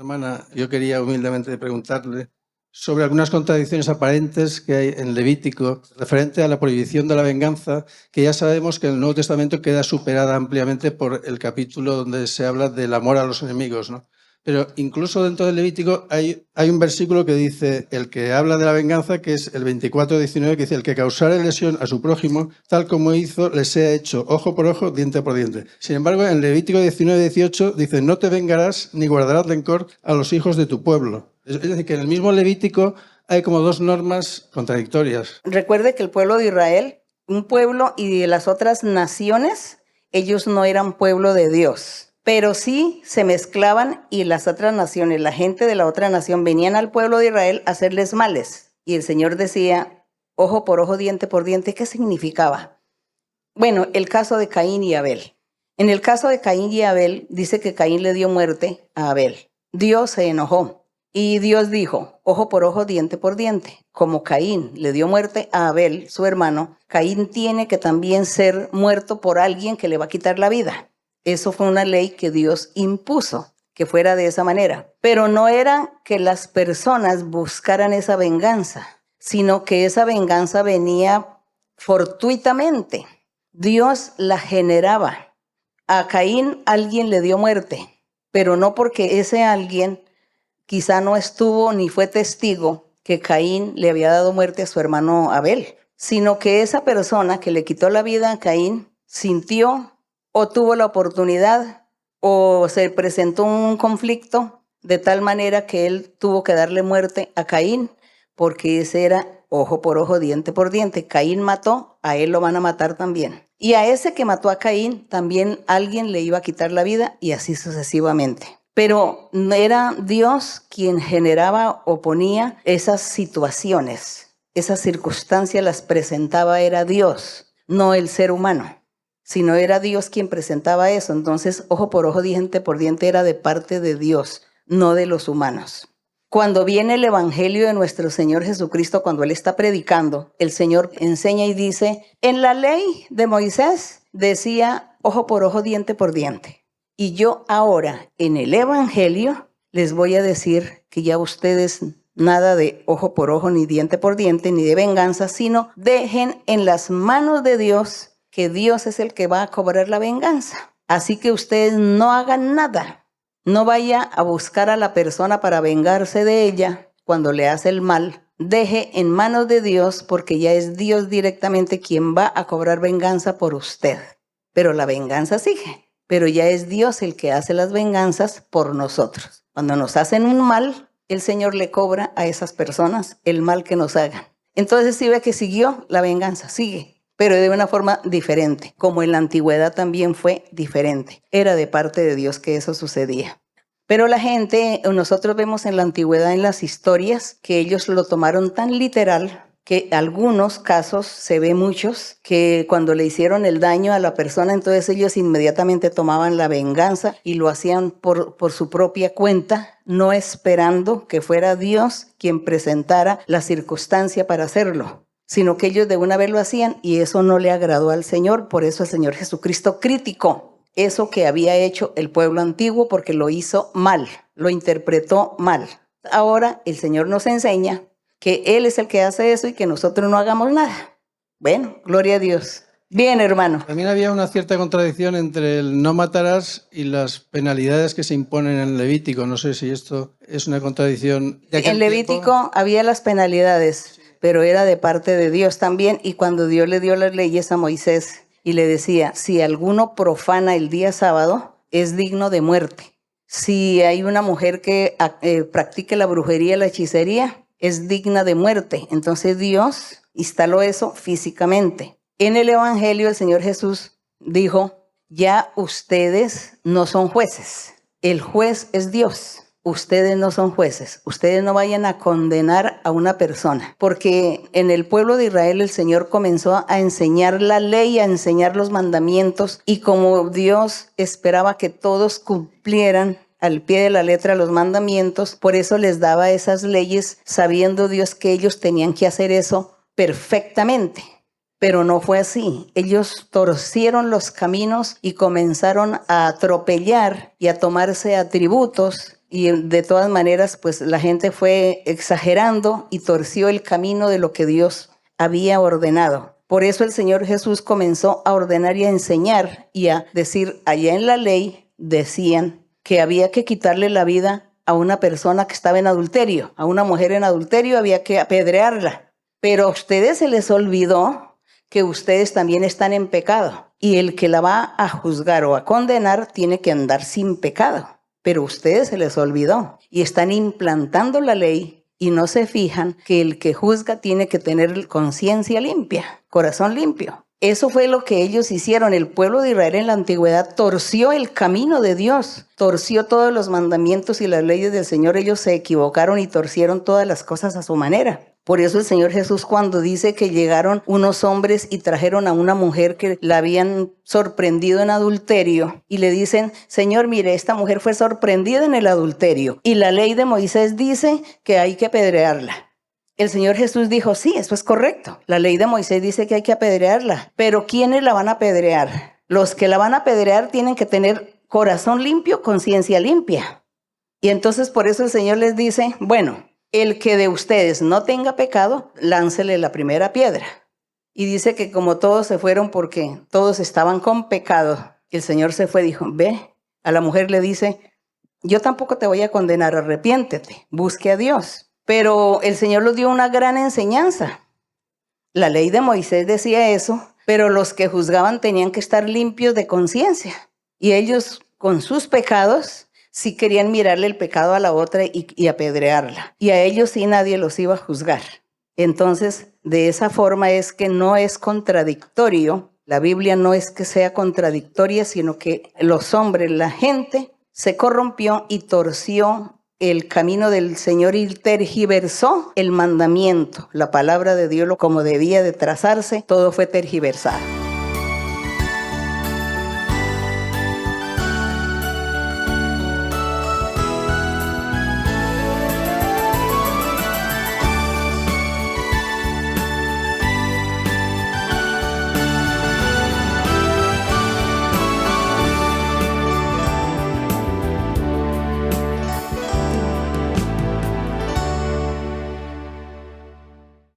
hermana, yo quería humildemente preguntarle sobre algunas contradicciones aparentes que hay en Levítico referente a la prohibición de la venganza, que ya sabemos que en el Nuevo Testamento queda superada ampliamente por el capítulo donde se habla del amor a los enemigos, ¿no? Pero incluso dentro del Levítico hay un versículo que dice, el que habla de la venganza, que es el 24:19, que dice, el que causare lesión a su prójimo, tal como hizo, le sea hecho ojo por ojo, diente por diente. Sin embargo, en Levítico 19:18 dice, no te vengarás ni guardarás rencor a los hijos de tu pueblo. Es decir, que en el mismo Levítico hay como dos normas contradictorias. Recuerde que el pueblo de Israel, un pueblo, y de las otras naciones, ellos no eran pueblo de Dios. Pero sí se mezclaban y las otras naciones, la gente de la otra nación venían al pueblo de Israel a hacerles males. Y el Señor decía, ojo por ojo, diente por diente. ¿Qué significaba? Bueno, el caso de Caín y Abel. En el caso de Caín y Abel, dice que Caín le dio muerte a Abel. Dios se enojó y Dios dijo, ojo por ojo, diente por diente. Como Caín le dio muerte a Abel, su hermano, Caín tiene que también ser muerto por alguien que le va a quitar la vida. Eso fue una ley que Dios impuso, que fuera de esa manera. Pero no era que las personas buscaran esa venganza, sino que esa venganza venía fortuitamente. Dios la generaba. A Caín alguien le dio muerte, pero no porque ese alguien quizá no estuvo ni fue testigo que Caín le había dado muerte a su hermano Abel, sino que esa persona que le quitó la vida a Caín sintió o tuvo la oportunidad o se presentó un conflicto de tal manera que él tuvo que darle muerte a Caín, porque ese era ojo por ojo, diente por diente. Caín mató, a él lo van a matar también. Y a ese que mató a Caín también alguien le iba a quitar la vida y así sucesivamente. Pero era Dios quien generaba o ponía esas situaciones. Esas circunstancias las presentaba, era Dios, no el ser humano, sino era Dios quien presentaba eso. Entonces, ojo por ojo, diente por diente era de parte de Dios, no de los humanos. Cuando viene el evangelio de nuestro Señor Jesucristo, cuando Él está predicando, el Señor enseña y dice, en la ley de Moisés decía ojo por ojo, diente por diente. Y yo ahora, en el evangelio, les voy a decir que ya ustedes nada de ojo por ojo, ni diente por diente, ni de venganza, sino dejen en las manos de Dios, que Dios es el que va a cobrar la venganza. Así que ustedes no hagan nada. No vaya a buscar a la persona para vengarse de ella cuando le hace el mal. Deje en manos de Dios, porque ya es Dios directamente quien va a cobrar venganza por usted. Pero la venganza sigue. Pero ya es Dios el que hace las venganzas por nosotros. Cuando nos hacen un mal, el Señor le cobra a esas personas el mal que nos hagan. Entonces sí ve que siguió la venganza, sigue, pero de una forma diferente, como en la antigüedad también fue diferente. Era de parte de Dios que eso sucedía. Pero la gente, nosotros vemos en la antigüedad, en las historias, que ellos lo tomaron tan literal, que algunos casos, se ve muchos, que cuando le hicieron el daño a la persona, entonces ellos inmediatamente tomaban la venganza y lo hacían por su propia cuenta, no esperando que fuera Dios quien presentara la circunstancia para hacerlo, sino que ellos de una vez lo hacían y eso no le agradó al Señor. Por eso el Señor Jesucristo criticó eso que había hecho el pueblo antiguo, porque lo hizo mal, lo interpretó mal. Ahora el Señor nos enseña que Él es el que hace eso y que nosotros no hagamos nada. Bueno, gloria a Dios. Bien, hermano. También había una cierta contradicción entre el no matarás y las penalidades que se imponen en Levítico. No sé si esto es una contradicción. En Levítico había las penalidades, pero era de parte de Dios también. Y cuando Dios le dio las leyes a Moisés y le decía, si alguno profana el día sábado, es digno de muerte. Si hay una mujer que practique la brujería, la hechicería, es digna de muerte. Entonces Dios instaló eso físicamente. En el evangelio el Señor Jesús dijo, ya ustedes no son jueces. El juez es Dios. Ustedes no son jueces. Ustedes no vayan a condenar a una persona. Porque en el pueblo de Israel el Señor comenzó a enseñar la ley, a enseñar los mandamientos. Y como Dios esperaba que todos cumplieran al pie de la letra los mandamientos, por eso les daba esas leyes, sabiendo Dios que ellos tenían que hacer eso perfectamente. Pero no fue así. Ellos torcieron los caminos y comenzaron a atropellar y a tomarse atributos y de todas maneras pues la gente fue exagerando y torció el camino de lo que Dios había ordenado. Por eso el Señor Jesús comenzó a ordenar y a enseñar y a decir, allá en la ley decían que había que quitarle la vida a una persona que estaba en adulterio, a una mujer en adulterio había que apedrearla. Pero a ustedes se les olvidó que ustedes también están en pecado y el que la va a juzgar o a condenar tiene que andar sin pecado. Pero a ustedes se les olvidó y están implantando la ley y no se fijan que el que juzga tiene que tener conciencia limpia, corazón limpio. Eso fue lo que ellos hicieron. El pueblo de Israel en la antigüedad torció el camino de Dios, torció todos los mandamientos y las leyes del Señor. Ellos se equivocaron y torcieron todas las cosas a su manera. Por eso el Señor Jesús, cuando dice que llegaron unos hombres y trajeron a una mujer que la habían sorprendido en adulterio y le dicen, Señor, mire, esta mujer fue sorprendida en el adulterio y la ley de Moisés dice que hay que apedrearla. El Señor Jesús dijo, sí, eso es correcto. La ley de Moisés dice que hay que apedrearla, pero ¿quiénes la van a apedrear? Los que la van a apedrear tienen que tener corazón limpio, conciencia limpia. Y entonces por eso el Señor les dice, bueno, el que de ustedes no tenga pecado, láncele la primera piedra. Y dice que como todos se fueron porque todos estaban con pecado, el Señor se fue y dijo, ve, a la mujer le dice, yo tampoco te voy a condenar, arrepiéntete, busque a Dios. Pero el Señor les dio una gran enseñanza. La ley de Moisés decía eso, pero los que juzgaban tenían que estar limpios de conciencia. Y ellos, con sus pecados, sí querían mirarle el pecado a la otra y apedrearla. Y a ellos sí nadie los iba a juzgar. Entonces, de esa forma es que no es contradictorio. La Biblia no es que sea contradictoria, sino que los hombres, la gente, se corrompió y torció el camino del Señor y tergiversó el mandamiento. La palabra de Dios, como debía de trazarse, todo fue tergiversado.